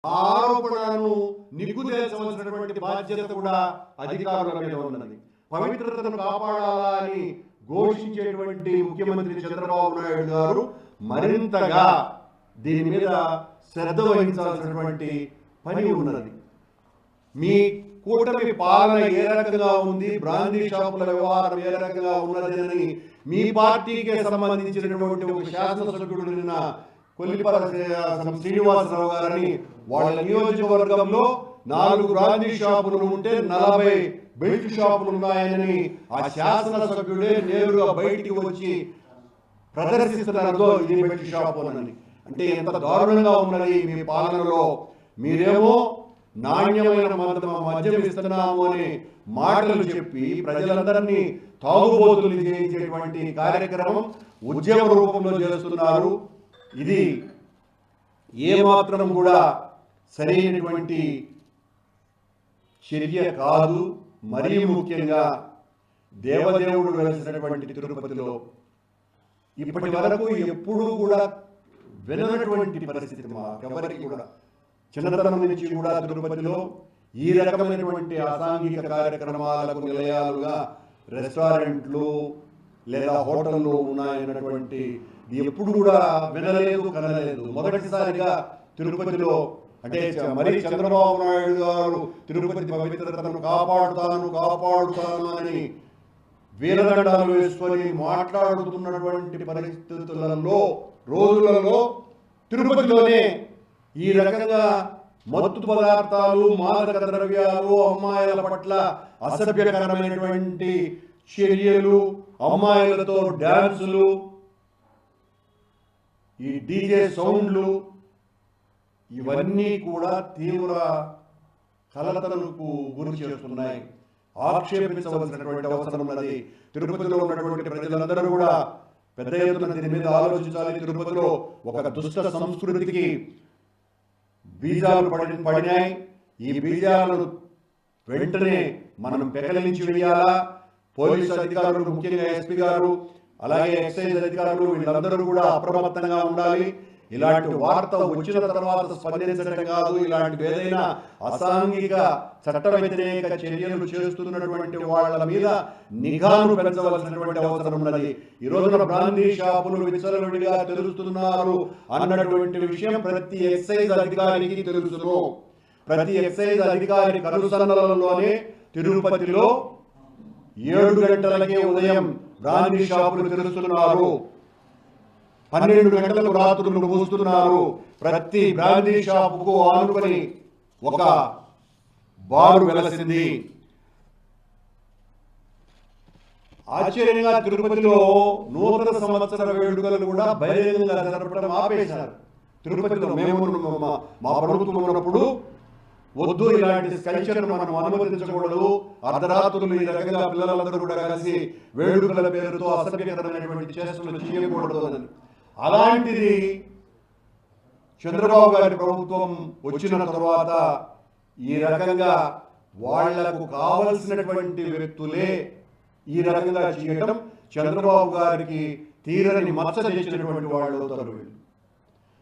ఆరోపణలను నిగ్గుదేల్చవలసినటువంటి బాధ్యత కూడా అధికారుల మీద ఉన్నది. పవిత్రతను కాపాడాలని ఘోషించేటువంటి ముఖ్యమంత్రి చంద్రబాబు నాయుడు గారు మరింతగా దీని మీద శ్రద్ధ వహించాల్సినటువంటి పని ఉన్నది. మీ కూటమి పాలన ఏ రకంగా ఉంది, బ్రాందీ షాపుల వ్యవహారం ఏ రకంగా ఉన్నదని మీ పార్టీకే సంబంధించినటువంటి ఒక శాసనసభ్యుడు నిన్న కొల్లిపల్లి శ్రీనివాసరావు గారని వాళ్ళ నియోజకవర్గంలో 4 బ్రాందీ షాపులు ఉంటే 40 బెల్ట్ షాపులు ఉన్నాయని ఆ శాసనసభ్యుడే నేరుగా బయటికి వచ్చి ప్రదర్శిస్తున్నారు. ఇది బెల్ట్ షాపు అని అంటే ఎంత దారుణంగా ఉన్నది మీ పాలనలో. మీరేమో నాణ్యమైన మద్యం ఇస్తున్నాము అని మాటలు చెప్పి ప్రజలందరినీ తాగుబోతులు చేయించేటువంటి కార్యక్రమం ఉద్యమ రూపంలో చేస్తున్నారు. ఇది ఏమాత్రం కూడా సరైనటువంటి చర్య కాదు. మరీ ముఖ్యంగా దేవదేవుడు వెలిసినటువంటి తిరుపతిలో ఇప్పటి వరకు ఎప్పుడూ కూడా విననటువంటి పరిస్థితి ఎవరికి కూడా చిన్నతనం నుంచి కూడా తిరుపతిలో ఈ రకమైనటువంటి అసాంఘిక కార్యక్రమాలకు నిలయాలుగా రెస్టారెంట్లు లేదా హోటళ్ళు ఉన్నాయన్నటువంటి ఎప్పుడు కూడా వినలేదు, కనలేదు. మొదటిసారిగా తిరుపతిలో అంటే మరి చంద్రబాబు నాయుడు గారు తిరుపతి పవిత్రతను కాపాడుతాను అని వీరదండాలు వేసుకొని మాట్లాడుతున్నటువంటి పరిస్థితులలో రోజులలో తిరుపతిలోనే ఈ రకంగా మత్తు పదార్థాలు, మాదక ద్రవ్యాలు, అమ్మాయిల పట్ల అసభ్యకరమైనటువంటి చర్యలు, అమ్మాయిలతో డ్యాన్సులు, ఈ డీజే సౌండ్లు ఇవన్నీ కూడా తీవ్ర కలతలకు గురి చేస్తున్నాయి. ఆక్షేపించవలసినటువంటి అవసరం ఉన్నది. తిరుపతిలో ఉన్నటువంటి ప్రజలందరూ కూడా పెద్ద ఎత్తున దీని మీద ఆలోచించాలి. తిరుపతిలో ఒక దుష్ట సంస్కృతికి బీజాలు పడినాయి. ఈ బీజాలను వెంటనే మనం పెకలించి వేయాలా. పోలీసు అధికారులు, ముఖ్యంగా ఎస్పీ గారు, అలాగే ఎక్సైజ్ అధికారులు వీళ్ళందరూ కూడా అప్రమత్తంగా ఉండాలి. ఇలాంటి వార్త వచ్చిన తర్వాత స్పందించడం కాదు, ఇలాంటి ఏదైనా అసాంఘిక చట్ట వ్యతిరేక చర్యలు చేస్తున్నటువంటి వాళ్ళ మీద నిఘాను పెంచవలసినటువంటి అవసరం ఉన్నది. ఈ రోజున బ్రాందీ షాపులు విచ్చలవిడిగా తెలుస్తున్నారు అన్నటువంటి విషయం ప్రతి ఎక్సైజ్ అధికారికి తెలుసును. ప్రతి ఎక్సైజ్ అధికారి కనుసన్నలలోనే తిరుపతిలో 7 గంటలకే ఉదయం బ్రాందీ షాపులు తెలుస్తున్నారు, 12 గంటలకు రాత్రులు మూస్తున్నారు. ప్రతి బ్రాందీ షాపుకు ఆనుకొని ఒక బారు వెలసింది. ఆశ్చర్యంగా తిరుపతిలో నూతన సంవత్సర వేడుకలు కూడా బహిరంగంగా జరపడం ఆపేశారు. తిరుపతిలో మేము మా ప్రభుత్వం ఉన్నప్పుడు వద్దు, ఇలాంటి కల్చర్ మనం అనుమతించకూడదు, అర్ధరాత్రులు ఈ రకంగా పిల్లలందరూ కూడా కలిసి వేడుకల పేరుతో అసభ్యకరమైనటువంటి చేష్టలు చేయకూడదు అని. అలాంటిది చంద్రబాబు గారి ప్రభుత్వం వచ్చిన తర్వాత ఈ రకంగా వాళ్లకు కావలసినటువంటి వ్యక్తులే ఈ రకంగా చేయడం చంద్రబాబు గారికి తీరని మచ్చ చేసినటువంటి వాళ్ళు అవుతారు.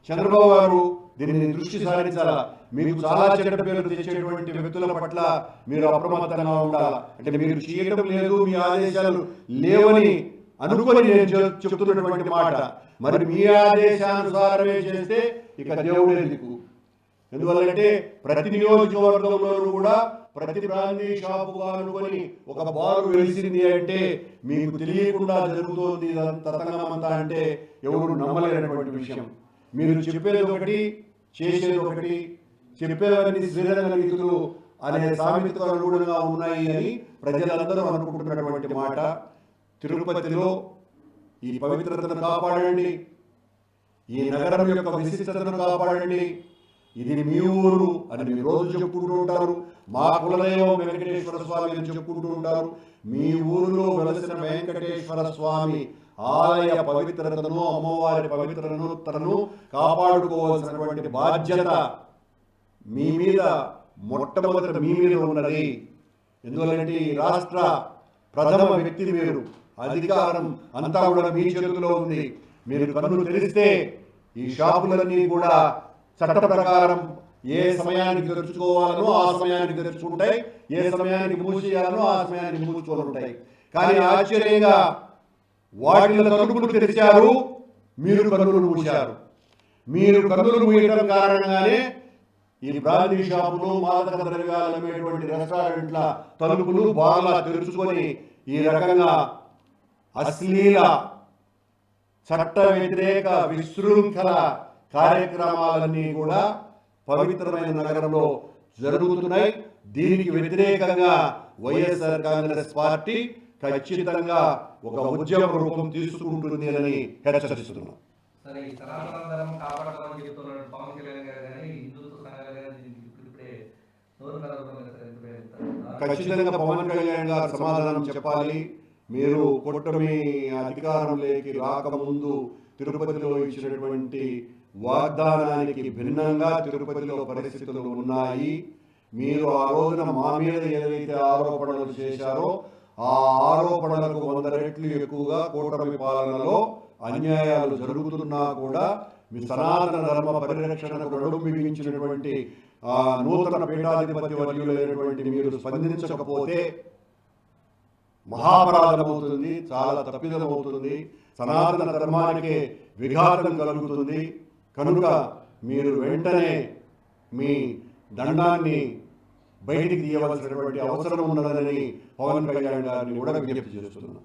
చంద్రబాబు గారు దీనిని దృష్టి సారించాలా. మీకు చాలా చెడ్డ పేరు తెచ్చేటువంటి వ్యక్తుల పట్ల మీరు అప్రమత్తంగా ఉండాలా. అంటే మీరు చేయడం లేదు, మీ ఆదేశాలు లేవని అనుకొని నేను చెప్తున్నటువంటి మాట. మరి మీ ఆదేశానుసారమే చేస్తే ఇక దేవుడే దిక్కు. ఎందువల్లంటే ప్రతి నియోజకవర్గంలోనూ కూడా ప్రతి బ్రాందీ షాపు అనుకొని ఒక బారు వెలిసింది అంటే మీకు తెలియకుండా జరుగుతోంది తతంగమంతా అంటే ఎవరు నమ్మలేనటువంటి విషయం. మీరు చెప్పేది ఒకటి, చేసేది ఒకటి. చెప్పేవన్నీ శ్రీరంగ నీతులు అనే సామెతకు అనుగుణంగా ఉన్నాయి అని ప్రజలందరూ అనుకుంటున్నటువంటి మాట. తిరుపతిలో ఈ పవిత్రతను కాపాడండి, ఈ నగరం యొక్క విశిష్టతను కాపాడండి. ఇది మీ ఊరు అని మీరు రోజు చెప్పుకుంటూ ఉంటారు. మా కులదైవం వెంకటేశ్వర స్వామి అని చెప్పుకుంటూ ఉంటారు. మీ ఊరిలో వెలసిన వెంకటేశ్వర స్వామి ఆలయ పవిత్రతను, అమ్మవారి పవిత్రతను కాపాడుకోవాల్సినటువంటి బాధ్యత మీ మీద మొట్టమొదట మీ మీద ఉన్నది. ఎందువల్లంటే ఈ రాష్ట్ర ప్రథమ వ్యక్తి మీరు, అధికారం అంతా కూడా మీ చేతుల్లో ఉంది. మీరు కన్ను తెరిస్తే ఈ షాపులన్నీ కూడా చట్ట ప్రకారం ఏ సమయానికి తెరుచుకోవాలనో ఆ సమయానికి తెరుచుకుంటాయి, ఏ సమయానికి మూసేయాలనో ఆ సమయానికి మూసుకొని ఉంటాయి. కానీ ఆశ్చర్యంగా వాటిల తలుపులు తెరిచారు, మీరు కన్నులు మూశారు. మీరు కన్నులు మూయటం కారణంగానే ఈ బ్రాందీ షాపులు, మాదక ద్రవ్యాలు అమ్మేటువంటి రెస్టారెంట్ల తలుపులు బాగా తెరుచుకొని ఈ రకంగా అశ్లీల చట్ట వ్యతిరేక విశృంఖల కార్యక్రమాలన్నీ కూడా పవిత్రమైన నగరంలో జరుగుతున్నాయి. దీనికి వ్యతిరేకంగా వైఎస్ఆర్ కాంగ్రెస్ పార్టీ ఖచ్చితంగా ఒక ఉద్యమ రూపం తీసుకుంటుంది అని హెచ్చరిస్తున్నాం. సరే, ఈ సనాతన ధర్మం కాపాడాలని చెప్తున్నాడు పవన్ కళ్యాణ్ గారు, కానీ హిందుత్వ సంఘాలు కానీ ఇప్పుడే నోరు మెదపడం. ఖచ్చితంగా పవన్ కళ్యాణ్ గారు సమాధానం చెప్పాలి. మీరు కూటమి అధికారంలోకి రాకముందు తిరుపతిలో ఇచ్చినటువంటి వాగ్దానానికి భిన్నంగా తిరుపతిలో పరిస్థితులు ఉన్నాయి. మీరు ఆ రోజున మా మీద ఏదైతే ఆరోపణలు చేశారో ఆ ఆరోపణలకు 100 రెట్లు ఎక్కువగా కూటమి పాలనలో అన్యాయాలు జరుగుతున్నా కూడా మీ సనాతన ధర్మ పరిరక్షణకు నడుం బిగించినటువంటి నూతన పీఠాధిపతి వర్యులైనటువంటి మీరు స్పందించకపోతే మహాపరాధమవుతుంది, చాలా తప్పిదమవుతుంది, సనాతన ధర్మానికి విఘాతం కలుగుతుంది. కనుక మీరు వెంటనే మీ దండాన్ని బయటికి తీయవలసినటువంటి అవసరం ఉన్నదని పవన్ కళ్యాణ్ గారిని కూడా విజ్ఞప్తి చేస్తున్నాం.